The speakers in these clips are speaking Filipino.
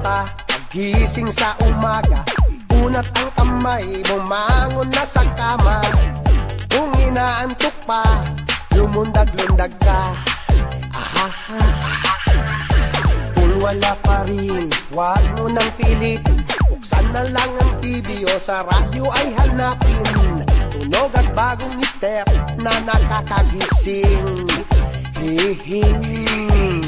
mata, pagising sa umaga, iunat ang kamay, bumangon na sa kama. Kung inaantok pa, lumundag-lundag ka. Ahaha. Kung wala pa rin, huwag mo nang pilitin. Buksan na lang ang TV o sa radyo ay hanapin. Tunog at bagong step na nakakagising. Hihing.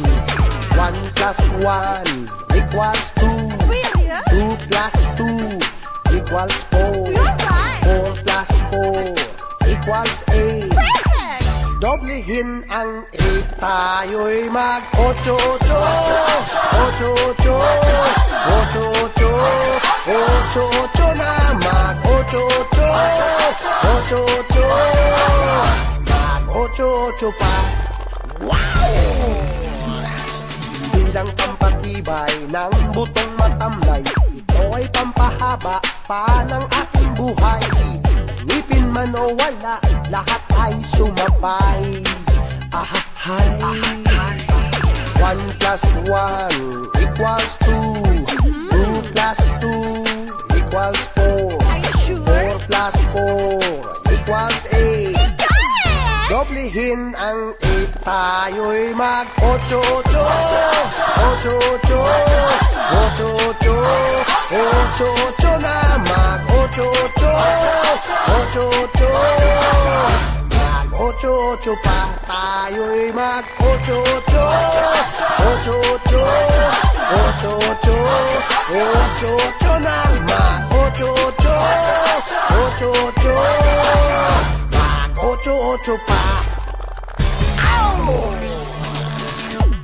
1 plus 1 equals 2. Really, huh? 2 plus 2 equals 4. You're right. 4 plus 4 equals 8. Perfect! Doblehin ang 8, tayo'y mag-8-8. 8-8. 8-8. 8-8 na mag-8-8. 8-8. Mag-8-8 pa. Wow! Hindi lang pampatibay ng butong matamlay, ito ay pampahaba pa ng ating buhay. Ngipin man o wala, lahat ay sumabay. Ahahay. 1 plus 1 equals 2. 2 plus 2 equals 4. Are you sure? 4 plus 4 equals 8. Doblehin ang 8, tayo'y mag-8-8. 8-8. 8-8. 8-8 na mag-8-8. 8-8. Mag-8-8 pa, tayo'y mag-8-8. 8-8. 8-8. 8-8 na mag-8-8. 8-8. 8-8 pa. Ow!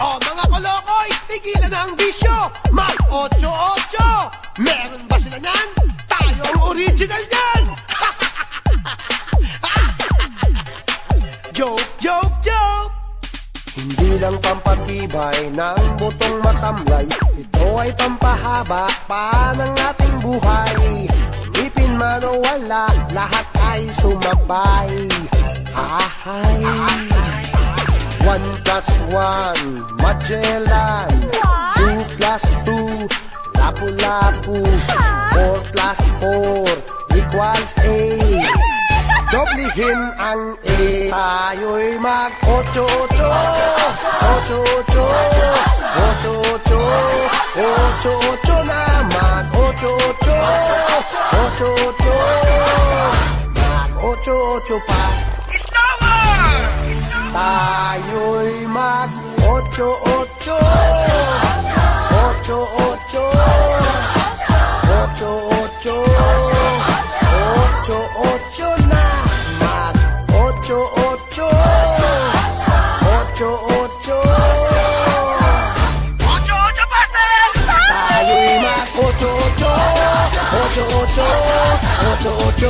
Oh, mga kolokoy, tigilan ang bisyo. Mag-8-8. Meron ba sila niyan? Tayo ang original niyan. Joke, joke, joke. Hindi lang pampatibay ng butong matamlay, ito ay pampahaba pa ng ating buhay. Ngipin man o wala, lahat ay sumabay. Ahay. 1 plus 1 Magellan. 2 plus 2 Lapu-Lapu. 4 plus 4 equals 8. Doblehin ang 8, tayo'y mag-8-8. 8-8. 8-8. 8-8 na mag-8-8. 8-8. Mag-8-8 pa. Tayo'y mag-8-8. 8-8. 8-8. 8-8 na mag-8-8. 8-8. 8-8 pastes! Tayo'y mag-8-8. 8-8. 8-8.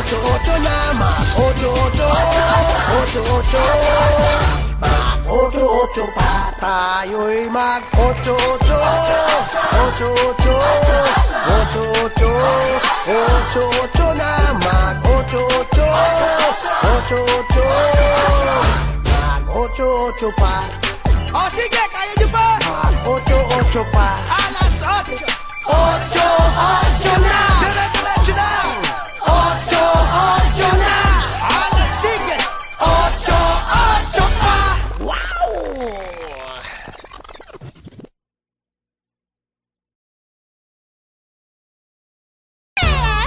8-8 na mag-8-8. 8-8. Mag-8-8 pa, tayo'y mag-8-8. 8-8. 8-8. 8-8 na mag-8-8. 8-8. Mag-8-8 pa. O sige, kaya nyo pa. Mag-8-8 pa. Alas 8. 8-8 na. Dire-diretso na. 8-8 na. Alas sige. 8-8 pa. Wow!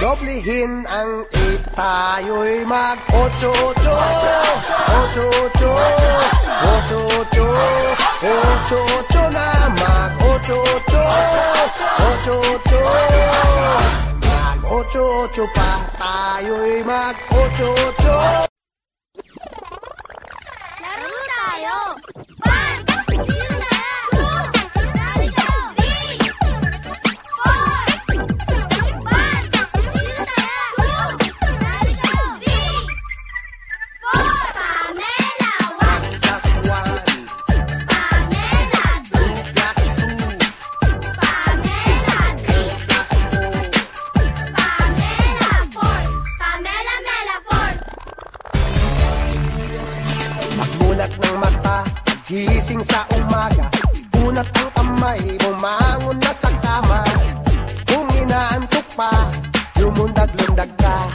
Doblehin ang 8, tayo'y mag-8-8. 8-8. 8-8. 8-8 na mag-8-8. 8-8. Mag-8-8 pa, tayo'y mag-8-8. Laro tayo! 1, 2, 3, 4, 5, 6, 7, 8, 9, 10, 11, Gising sa umaga, unat ang kamay, bumangon na na sa kama. Kung inaantok pa, lumundag-lundag ka.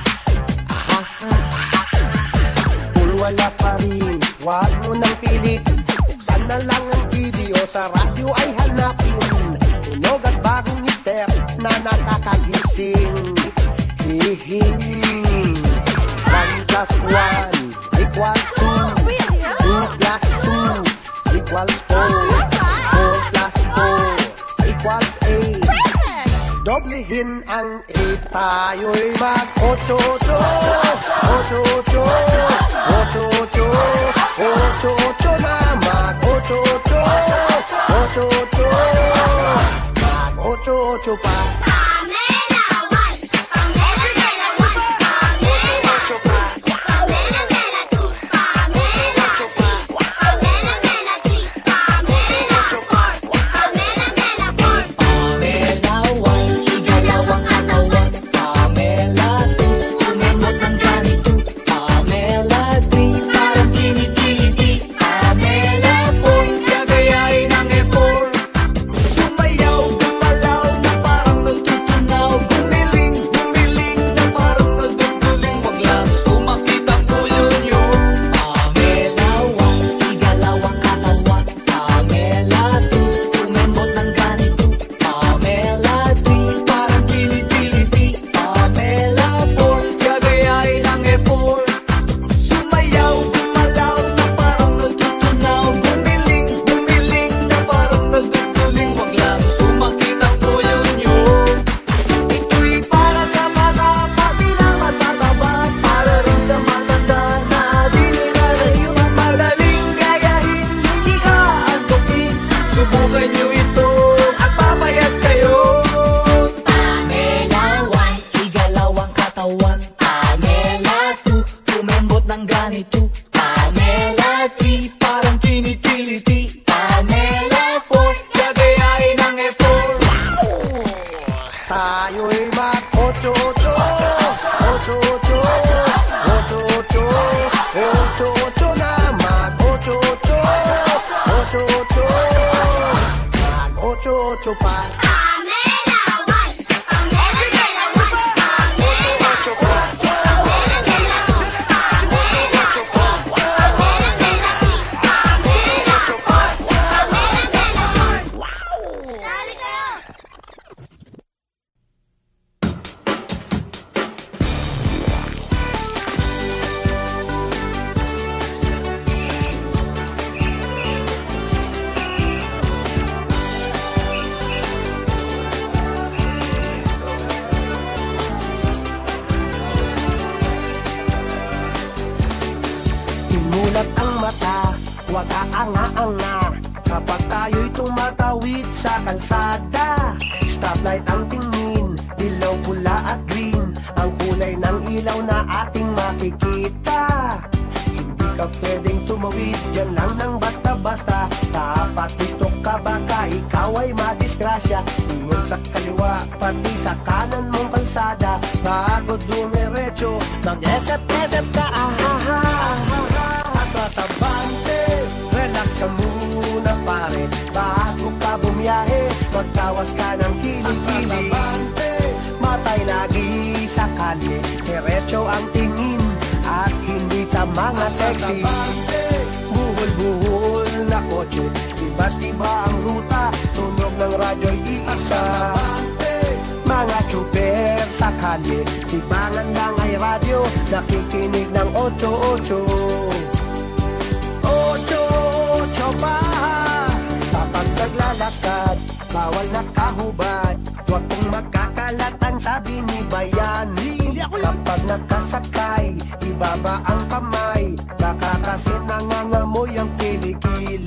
Kung wala pa rin, wag mo nang pilit. Buksan na lang ang TV o sa radyo ay hanapin. Tunog at bagong mister na nakakagising. Hihing 1 plus 1 equals 2. 2 plus 2 equals 4. 4 plus 4 equals 8. Doblehin ang 8, tayo'y mag-8-8. 8-8, 8-8, 8-8 na mag-8-8. 8-8, mag-8-8 pa. Tayo'y mag-8-8. 8-8, 8-8, 8-8 na mag-8-8. 8-8, mag-8-8 pa. Mulat ang mata, huwag aanga-anga kapag tayo'y tumatawid sa kalsada. Stoplight ang tingin, dilaw, pula at green, ang kulay ng ilaw na ating makikita. Hindi ka pwedeng tumawid dyan lang ng basta-basta. Dapat gusto ka baka ikaw ay madisgrasya. Ingon sa kaliwa, pati sa kanan mong kalsada. Bago dumiretso, mag-esep-esep ka, ahaha. Atrasabante, relax ka muna pare. Bago ka bumiyahe, magtawas ka ng kilig-kilig. Matay lagi sa kalye, diretso ang tingin at hindi sa mga sexy. Buhol-buhol na kotse, iba't iba ang ruta, tunog ng radyo'y iisa. Mga tsuper sa kalye, tibangan lang ay radyo, nakikinig ng 8-8. 8-8 pa. Kapag naglalakad, bawal nakahubad, huwag kong magkakalatang sabi ni Bayani. Kapag nakasakay, ibaba ang kamay, baka kasi nangangamoy ang kilikili.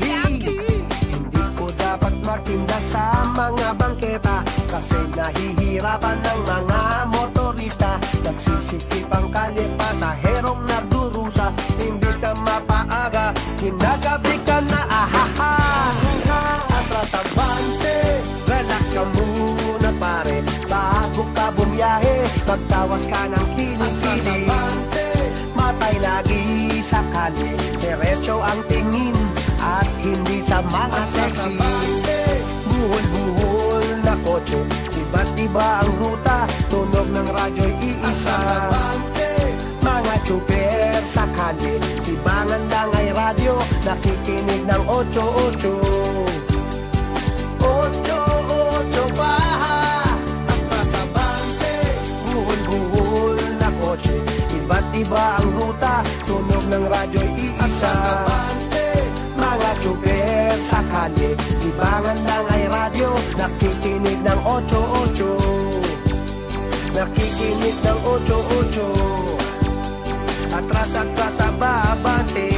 Hindi ko dapat magtinda sa mga bangketa, kasi nahihirapan ng mga motorista. Nagsisikip ang kalye, pasaherong nagdurusa. Imbis na mapaaga, kinagabi ka na, ahaha. Atrasabante, relax ka muna pare. Bago ka bumiyahe, magtawas ka ng kilig-kilig. Matay lagi sa kalye, diretso ang tingin at hindi sa mga sexy. Buhol-buhol na iba ang ruta, tunog ng radyo'y iisa. Mga tsuper sa kalye, tibangan lang ay radyo, nakikinig ng 8-8. 8-8 baha, atrasabante, buhol-buhol na kotse. Iba't iba ang ruta, tunog ng radyo'y iisa. Mga tsuper sa kalye, tibangan lang ay radyo, nakikinig ng 8-8. Nakikinig ng 8-8. Atras sa babante,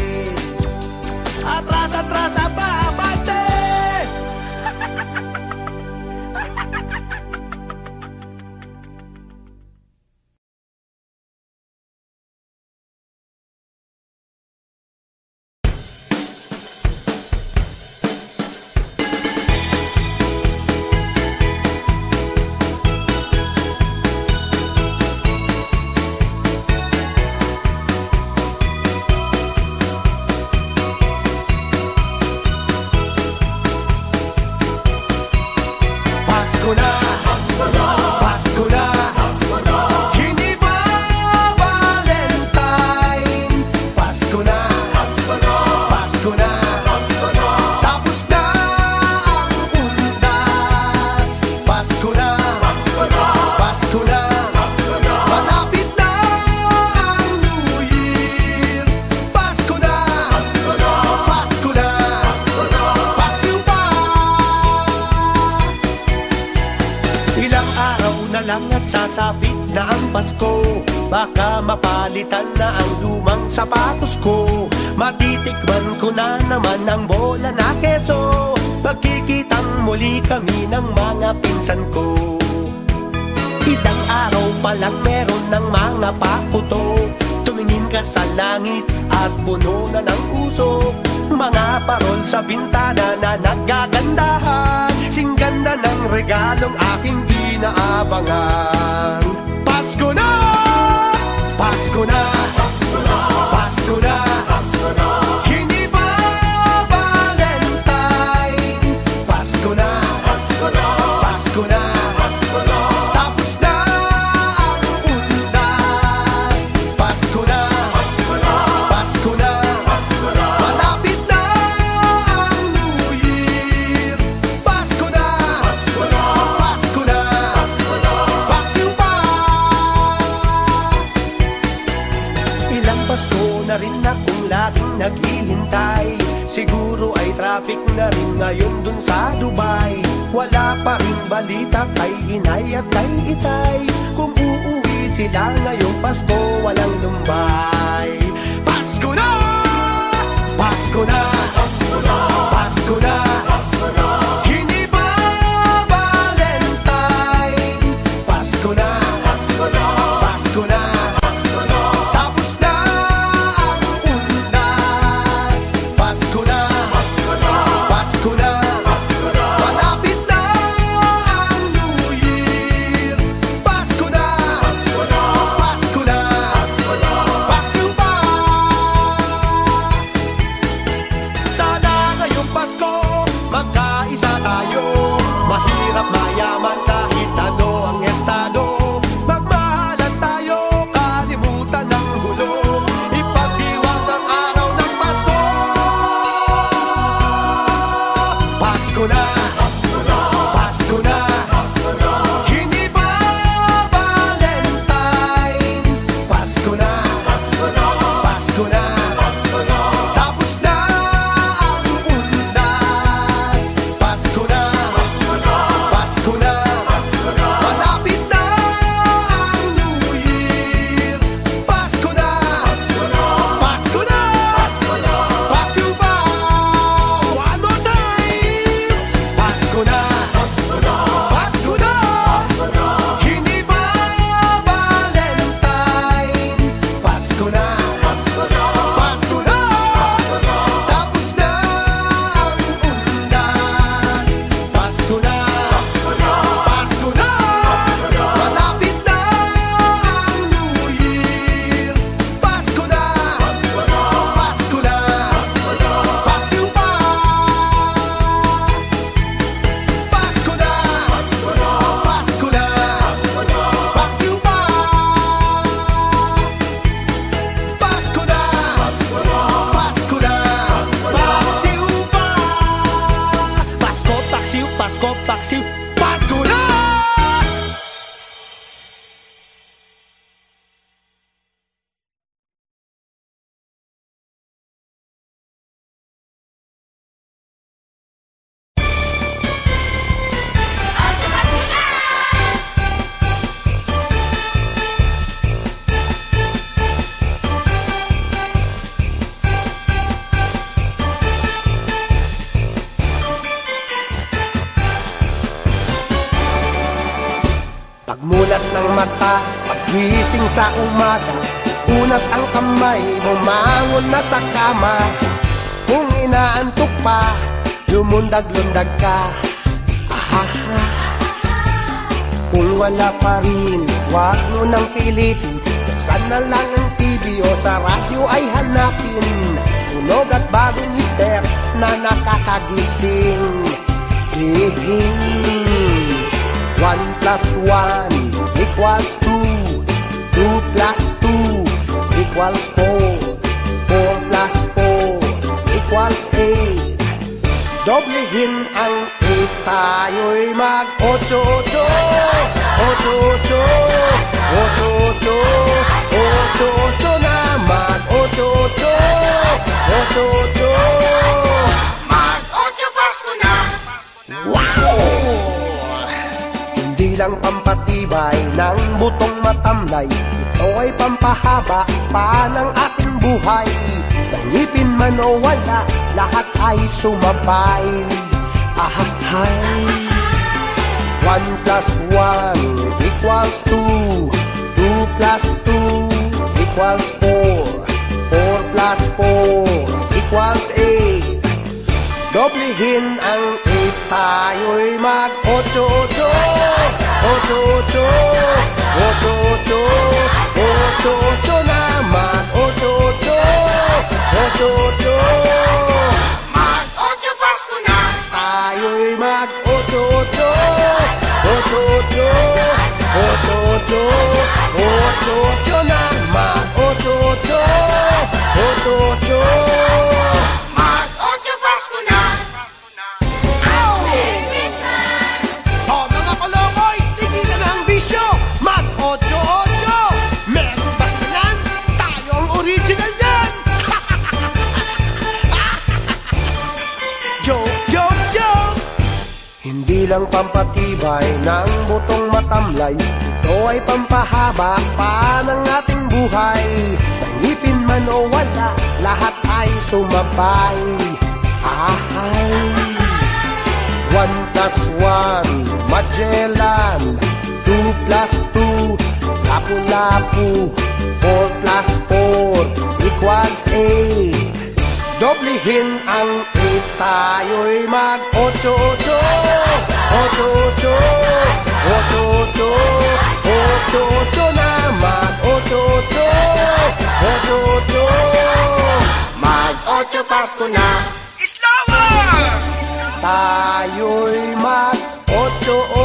atras sa babante. Sasapit na ang Pasko, baka mapalitan na ang lumang sapatos ko. Matitikman ko na naman ang bola na keso, magkikitang muli kami ng mga pinsan ko. Ilang araw pa lang meron ng mga pakuto, tumingin ka sa langit at puno na ng usok. Mga parol sa bintana na nagagandahan, singganda ng regalong aking inaabangan. Pasko na! Pasko na! Pasko na! Pasko na! Pasko na! Hindi pa Valentine. Pasko na! Pasko na! Pasko na! Pasko na! Tapos na ang undas. Pasko na! Pasko na! Pasko na! Pasko na! Malapit na ang New Year. Pasko na! Pasko na! Pasko na! Pasko na! Paksiw pa! Ilang Pasko na rin akong laging naghihintay, siguro ay traffic na rin ngayon dun sa Dubai. Wala pa rin balita kay inay at kay itay, kung uuwi sila ngayong Pasko walang lumbay. Pasko na! Pasko na! Pasko na! Pasko na! Pasko na! Hindi pa Valentine. Pasko na! Pasko na! Pasko na! Pasko na! Tapos na ang undas. Pasko na! Pasko na! Pasko na! Pasko na! Malapit na ang New Year. Pasko na! Pasko na! Pasko na! Pasko na! Paksiw pa! Mulat ng mata, paggising sa umaga, unat ang kamay, bumangon na sa kama. Kung inaantok pa, lumundag-lundag ka. Ahaha. Kung wala pa rin, huwag mo nang pilitin. Buksan na lang ang TV o sa radyo ay hanapin. Tunog at bagong mister na nakakagising. Hihing 1 plus 1 equals 2. 2 plus 2 equals 4. 4 plus 4 equals 8. Doblehin ang 8, tayo'y mag-8-8. 8-8, 8-8, 8-8 na mag-8-8. 8-8, Mag-8 Pasko na. wow! Hindi lang pampatibay ng butong matamlay, ito ay pampahaba pa ng ating buhay. Ngipin man o wala, lahat ay sumabay. Ahahay. 1 plus 1 equals 2. 2 plus 2 equals 4. 4 plus 4 equals 8. Doblehin ang 8, tayo'y mag-8-8. 8-8, 8-8, 8-8 na mag-8-8. 8-8, Mag-8 Pasko na. tayo'y mag-8-8. 8-8, 8-8, 8-8 na mag-8-8. 8-8, Mag-8 Pasko na. Merry Christmas! oh mga kolokoys, tigilan ang bisyo. Mag-8-8. Meron ba sila yan? Tayo ang original yan. Joke, joke, joke. Hindi lang pampatibay ng butong matamlay, ito ay pampahaba pa ng ating buhay. Ngipin man o wala, lahat ay sumabay. Ahay. 1 plus 1, Magellan. 2 plus 2, Lapu-Lapu. 4 plus 4 equals 8. Doblehin ang 8, tayo'y mag-8-8. 8-8, 8-8, 8-8 na mag-8-8. 8-8, Mag-8 Pasko na. tayo'y mag-8-8.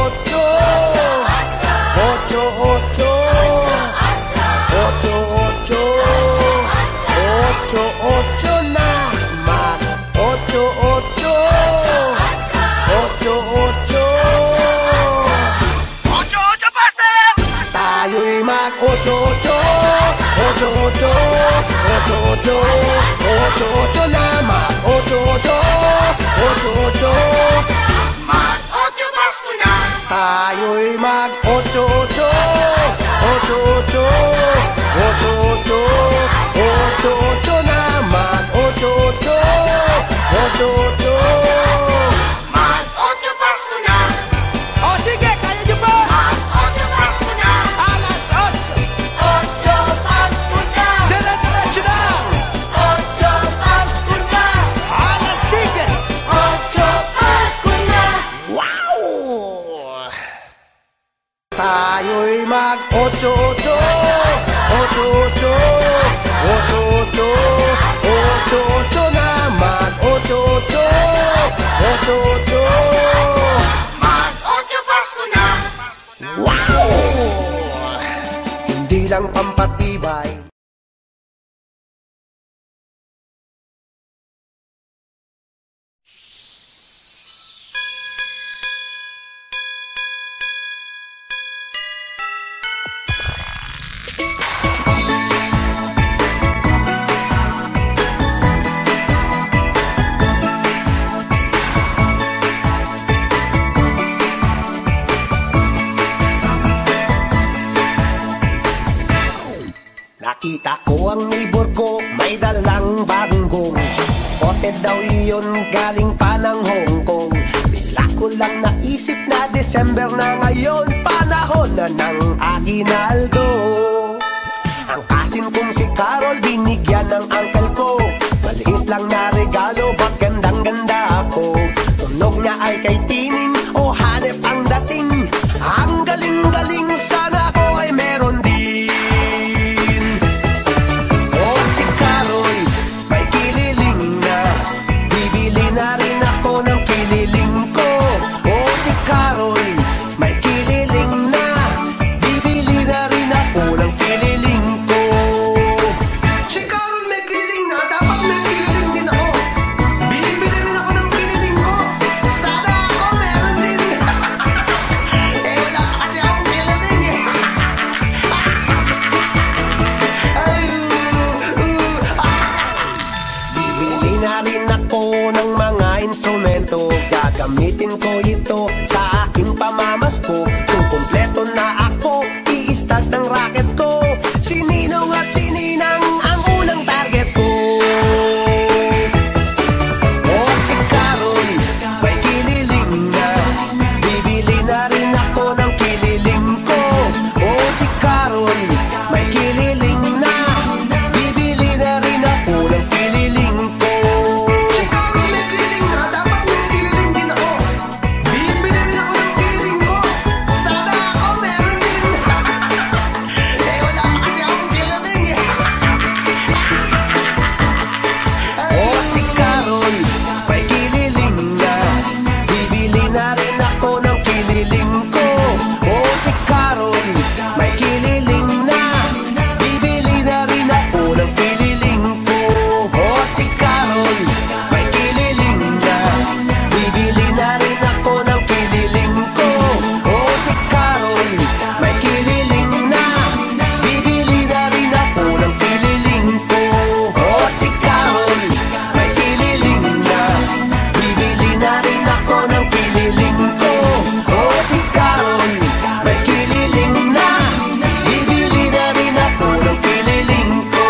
8-8, 8-8, 8-8 na mag-8-8. 8-8, 8 Pastor! tayo'y mag-8-8. 8-8, 8-8, 8-8 na mag-8-8. 8-8, Mag-8 Pasko na. tayo'y mag-8-8. 8-8, 8-8, 8-8 na mag-8-8. 8-8, Mag-8 Pasko na. o sige, kaya niyo pa. Mag-8 Pasko na. Alas 8, 8 Pasko na. dire-diretso lang. 8 Pasko na. Alas 7, 8 Pasko na. wow! Tayo'y mag-8-8. 8-8, 8-8, 8-8 na mag-8-8. 8-8, Mag-8 Pasko na. wow! Hindi lang pampatibay. Bakit daw iyon galing pa ng Hong Kong? Bigla ko lang naisip na December na ngayon, panahon na ng aginaldo. Ang asin kong si Carol binigyan ng uncle ko. Maliit lang na regalo, ba't gandang-ganda ako. Tunog niya ay kay Tining, o hanep ang dating. Ang galing-galing, sana ako ay meron din. Oh, si Carol, may kililing na. Bibili na rin ako ng kililing ko. Oh, si Carol, may kililing na. Bibili na rin ako ng kililing ko. Si Carol may kililing na, dapat may kililing din ako. Bibili rin ako ng kililing ko. Sana ako meron din. Eh wala pa kasi akong kililing eh. Bibili na rin ako ng mga instrumento. Gagamitin ko ito sa aking pamamasko. Kung kumpleto na ako, i-start ng racket ko. Si Ninong at si Ninang ang unang target ko. Oh, si Carol, may kililing na. Bibili na rin ako ng kililing ko. Oh, si Carol, may kililing na. Bibili na rin ako ng kililing ko. Si Carol may kililing na, dapat may kililing din ako. Bibili rin ako ng kililing ko. Sana ako meron din. Eh wala pa kasi akong kililing eh. Oh, si Carol, may kililing na. Bibili na rin ako ng kililing ko. Oh, si Carol, may kililing na. Bibili na rin ako ng kililing ko. Oh, si Carol, may kililing na. Bibili na rin ako ng kililing ko. Oh, si Carol, may kililing na. Bibili na rin ako ng kililing ko. Oh, si Carol, may kililing na. Bibili na rin ako ng kililing ko. Oh, si Carol, may kililing na. Bibili na rin ako ng kililing ko.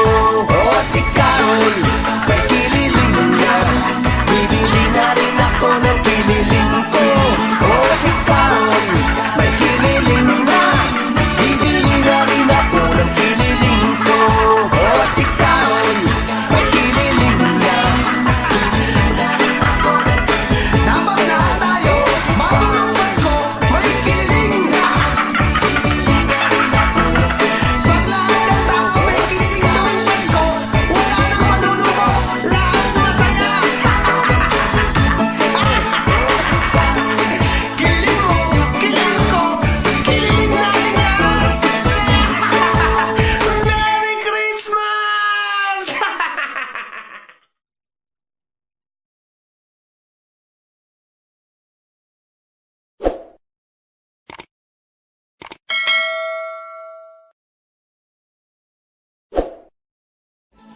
Oh, si Carol, may kililing na. Bibili na rin ako ng kililing ko. Oh, si Carol, may kililing na. Bibili na rin ako ng kililing ko. Oh, si Carol, may kililing na. Dapat lahat tayo, bago ng Pasko, may kililing na. Pag lahat ng tao may kililing tuwing Pasko, wala nang maluluko, lahat masaya. Kililing mo, kililing ko, kililing natin lahat. Merry Christmas!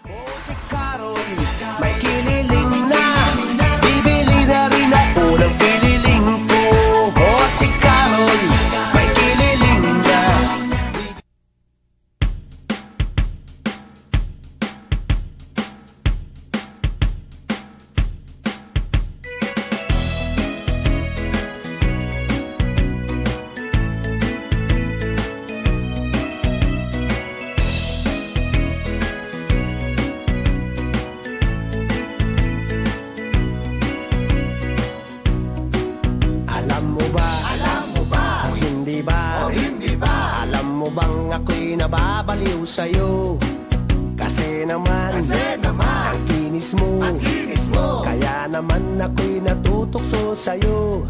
Oh, si Carol, may kililing na. Bibili na rin ako ng kililing ko. Oh, si Carol, may kililing na. Alam mo ba? O hindi ba? Alam mo bang ako'y nababaliw sa'yo? Kasi naman, ang kinis mo. Kaya naman ako'y natutokso sa'yo.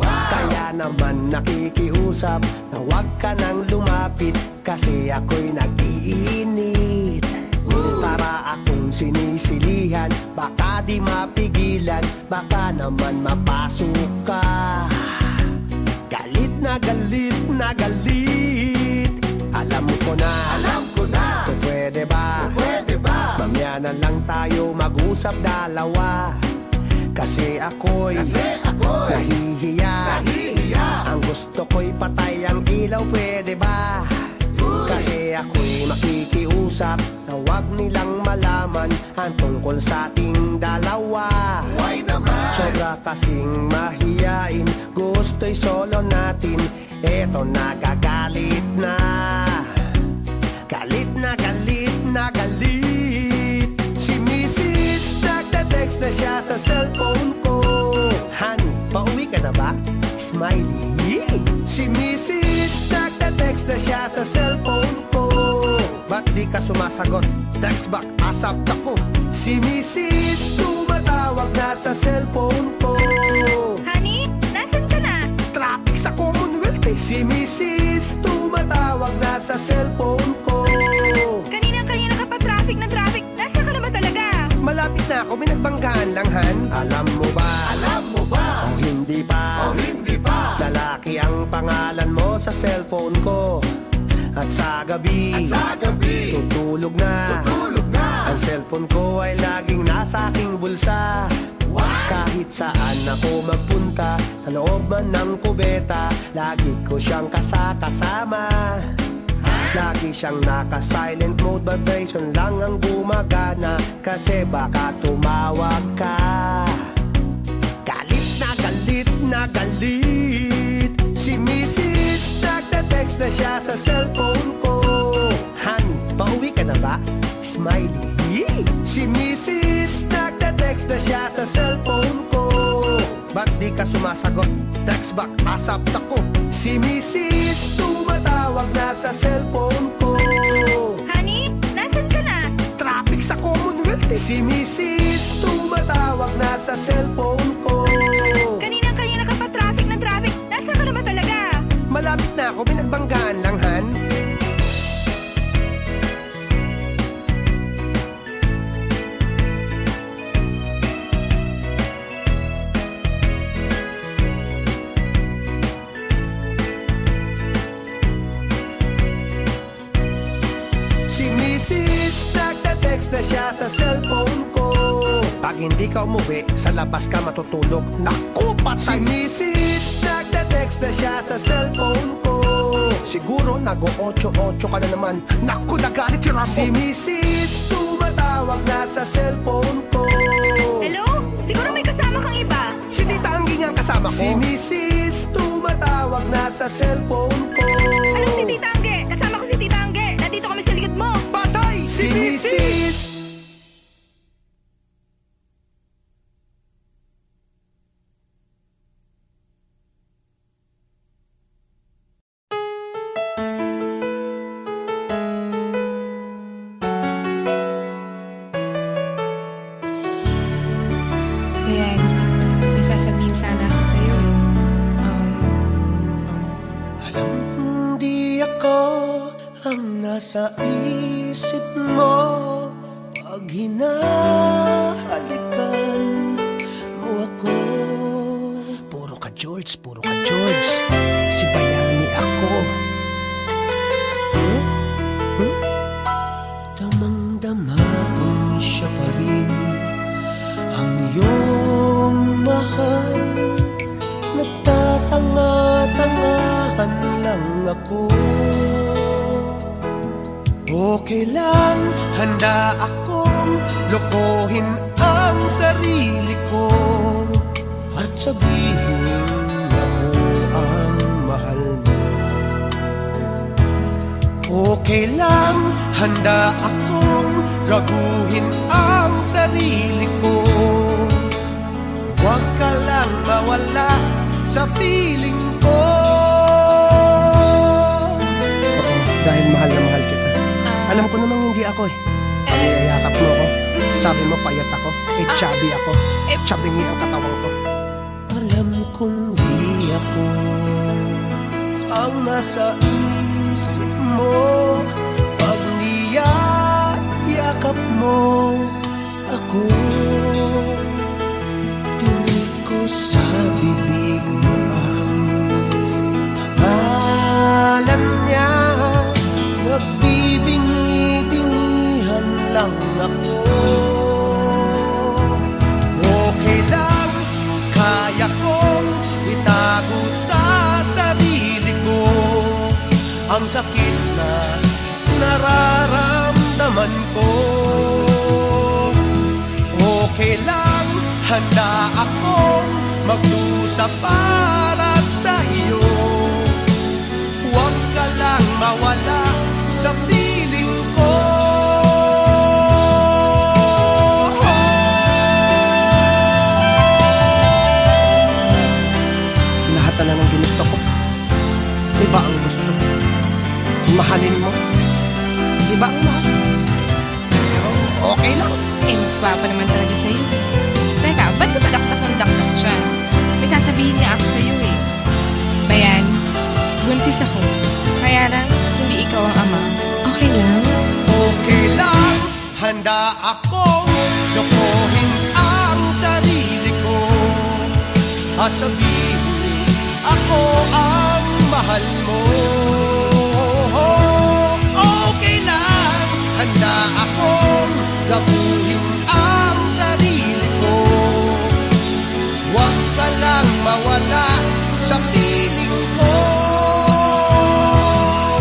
Kaya naman nakikiusap na huwag ka nang lumapit. Kasi ako'y nag-iinit. Para akong sinisilihan, baka di mapigilan, baka naman mapasok ka. Galit na galit na galit. Alam ko na kung pwede ba, mamaya na lang tayo mag-usap dalawa. Kasi ako'y nahihiya. Ang gusto ko'y patay ang ilaw, pwede ba? Kasi ako'y makikiusap usap na wag nilang malaman ang tungkol sa ating dalawa. Why naman? Sobra kasing mahiyain, gusto'y solo natin. Eto nagagalit na. Galit na galit na galit. Si Mrs. nagda-text na siya sa cellphone ko. Honey, pauwi ka na ba? Smiley. Si Mrs. nagda-text na siya sa cellphone ko. Ba't di ka sumasagot? Text back, asap ako. Si Mrs. tumatawag na sa cellphone ko. Honey, nasan ka na? Traffic sa Commonwealth eh. Si Mrs. tumatawag na sa cellphone ko. Kanina ka pa traffic na traffic. Nasaan ka na ba talaga? Malapit na ako, may nagbanggaan lang, Han. Alam mo ba? Alam mo ba? O hindi pa? O hindi pa? Lalaki ang pangalan mo sa cellphone ko. At sa gabi, tutulog na. Ang cellphone ko ay laging nasa aking bulsa. Kahit saan ako magpunta, sa loob man ng kubeta, lagi ko siyang kasama. Lagi siyang naka-silent mode, vibration lang ang gumagana. Kasi baka tumawag ka. Galit na galit na galit. Si Mrs. nagda-text na siya sa cellphone ko. Honey, pauwi ka na ba? Smiley. Si Mrs. nagda-text na siya sa cellphone ko. Ba't di ka sumasagot? Text back, asap ako. Si Mrs. tumatawag na sa cellphone ko. Honey, nasan ka na? Traffic sa Commonwealth eh. Si Mrs. tumatawag na sa cellphone ko. Kanina ka pa traffic na traffic. Nasaan ka na ba talaga? Malapit na ako, may nagbanggaan lang, Han. Si Mrs. nagda-text na siya sa cellphone ko. Pag hindi ka umuwi, sa labas ka matutulog. Naku, patay! Si Mrs. nagda-text na siya sa cellphone ko. Siguro nag-o-8-8 ka na naman. Naku, nagalit si Rambo. Si Mrs. tumatawag na sa cellphone ko. Hello? Siguro may kasama kang iba. Si Tita Anggi nga ang kasama ko. Si Mrs. tumatawag na sa cellphone ko. Alam si Tita Angge. Kasama ko si Tita Angge. Nandito kami sa likod mo. Patay! Si Mrs. Ayan, may sasabihin sana ako sa'yo eh. Alam kong di ako ang nasa isip mo pag hinahalikan mo ako. Puro ka George, si Bayani ako. Damang-dama kong siya pa rin ang iyong mahal. Nagtatanga-tangahan lang ako. Okay lang, handa akong lokohin ang sarili ko at sabihin ako ang mahal mo. Okay lang, handa akong gaguhin ang sarili ko. Huwag ka lang mawala sa feeling ko. Oo, dahil mahal na mahal kita. Alam ko namang hindi ako eh. Pag niyayakap mo ako, sabi mo payat ako, chubby ako, chubingi ang katawan ko. Alam kong di ako ang nasa isip mo pag niyayakap mo ako. Tuloy ko sa bibig mo ang pangalan niya. Nagbibingi-bingihan lang ako. Okay lang, kaya kong itago sa sarili ko ang sakit na nararamdaman akong magdusa para sa iyo. Huwag ka lang mawala sa piling ko. Lahat na lang ang ginusto ko, iba ang gusto. Mahalin mo, iba ang mahal. Pero okay lang. Mas gwapa naman talaga sa'yo. Teka, ba't ka padakdak ng dakdak siya? May sasabihin nga ako sa'yo eh. Bayan, buntis ako. Kaya lang, hindi ikaw ang ama. Okay lang? Okay lang, handa akong lokohin ang sarili ko at sabihin ako ang mahal mo. Okay lang, handa akong gaguhin ang sarili ko. Huwag ka lang mawala sa piling ko.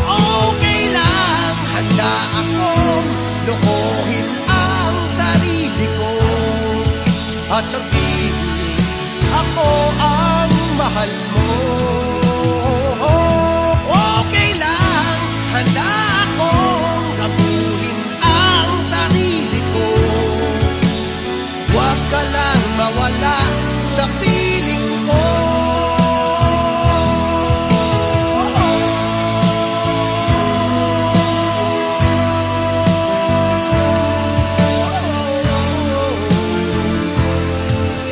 Okay lang, handa akong lokohin ang sarili ko at sabihin ako ang mahal mo. Okay lang, handa akong gaguhin ang sarili ko. Huwag ka lang mawala sa piling ko.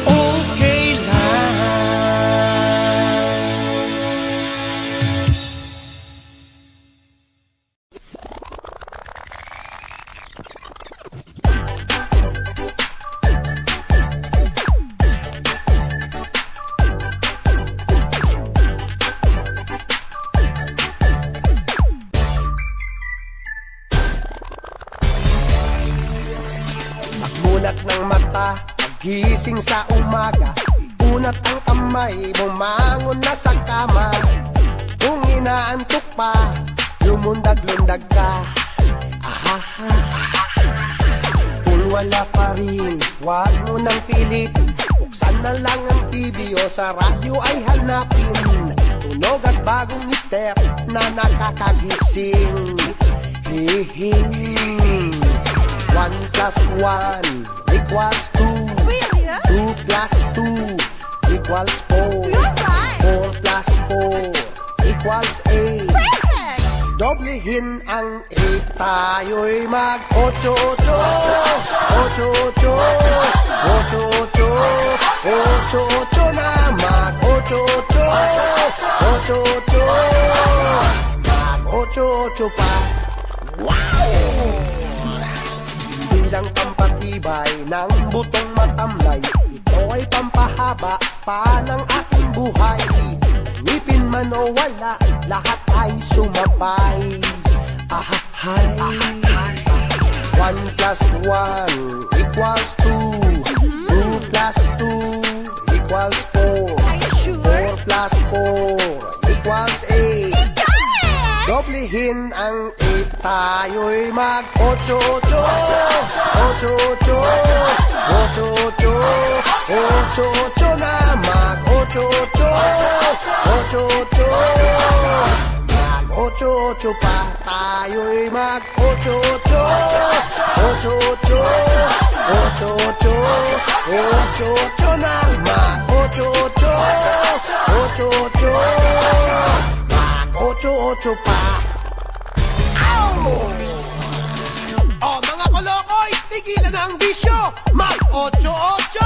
Okay lang. Pagmulat ng mata, pagising sa umaga, iunat ang kamay, bumangon na sa kama. Kung inaantok pa, lumundag-lundag ka. Ahaha. Kung wala pa rin, huwag mo nang pilitin. Buksan na lang ang TV o sa radyo ay hanapin. Tunog at bagong step na nakakagising. Hihing. 1 plus 1 equals 2. Really, huh? 2 plus 2 equals 4. You're right. 4 plus 4 equals 8. Perfect! Doblehin ang 8, tayo'y mag-8-8. 8-8. 8-8. 8-8 na mag-8-8. 8-8. Mag-8-8 pa. Wow! Bilang pampatibay ng butong matamlay, ito ay pampahaba pa ng ating buhay. Ngipin man o wala, lahat ay sumabay. Ahahay. 1 plus 1 equals 2. 2 plus 2 equals 4. Are you sure? 4 plus 4 equals 8. Doblehin ang 8, tayo'y mag-8-8. 8-8. 8-8. 8-8 na mag-8-8. 8-8. Mag-8-8 pa, tayo'y mag-8-8. 8-8. 8-8. 8-8 na mag-8-8. 8-8. 8-8 pa. Oh, mga kolokoy, tigilan ang bisyo. Mag-8-8.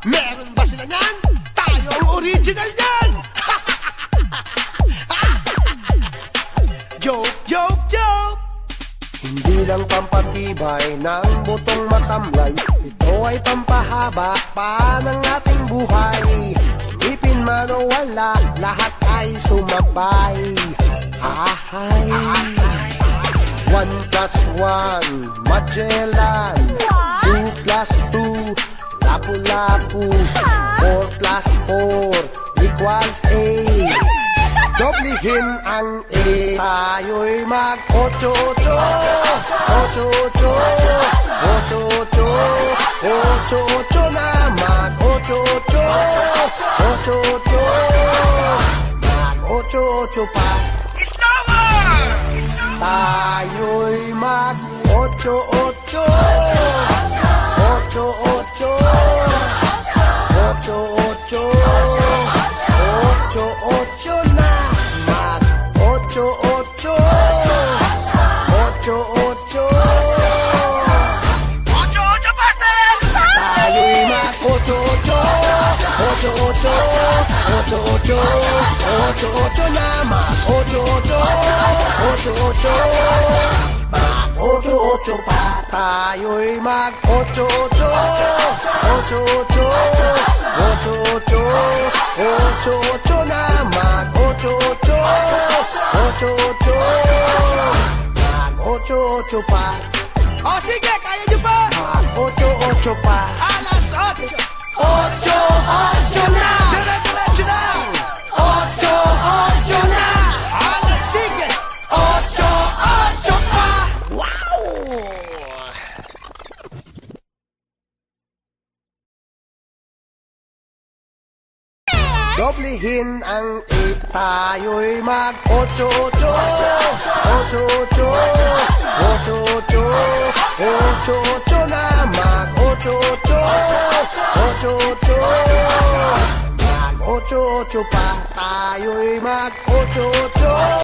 Meron ba sila niyan? Tayo ang original niyan. Joke, joke, joke. Hindi lang pampatibay ng butong matamlay, ito ay pampahaba pa ng ating buhay. Ipin man o wala, lahat ay sumabay. Ahay. 1 plus 1, Magellan. 2 plus 2, Lapu-Lapu. 4 plus 4 equals 8. Doblehin ang 8, tayo'y mag-8-8. 8-8. 8-8. 8-8 na mag-8-8. Ocho-ocho. Mag-ocho-ocho pa. Tayo'y mag-ocho-ocho. Ocho-ocho. Ocho-ocho. Ocho-ocho na. Mag-ocho-ocho. Ocho-ocho. Ocho-ocho pastes! Tayo'y mag-ocho-ocho. Ocho-ocho. Ocho-ocho. Ocho-ocho na. Mag-ocho-ocho. Ocho-ocho. Mag-ocho-ocho pa. Tayo'y mag-ocho-ocho. Ocho-ocho. Ocho-ocho. Ocho-ocho na. Mag-ocho-ocho. Ocho-ocho. Mag-ocho-ocho pa. O sige, kaya nyo pa! Mag-ocho-ocho pa. Alas 8! Ocho-ocho na. Dire-diretso na! Ocho-ocho na. Alas sige! Ocho-ocho pa. Doblehin ang 8, tayo'y mag-ocho-ocho. Ocho-ocho. Ocho-ocho. Ocho-ocho na. Mag-ocho-ocho. Ocho-ocho. Mag-ocho-ocho pa. Tayo'y mag-ocho-ocho.